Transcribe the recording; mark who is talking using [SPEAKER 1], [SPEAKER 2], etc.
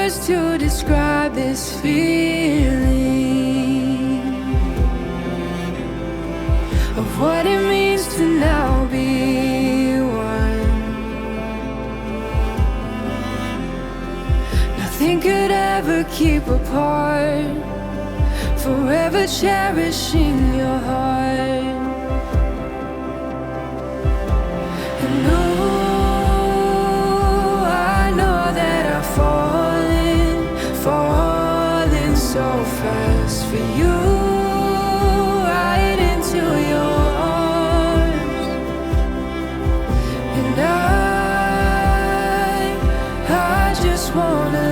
[SPEAKER 1] words to describe this feeling of what it means to now be one. Nothing could ever keep apart, forever cherishing your heart. And oh, I know that I've fallen so fast for you, right into your arms. And I just wanna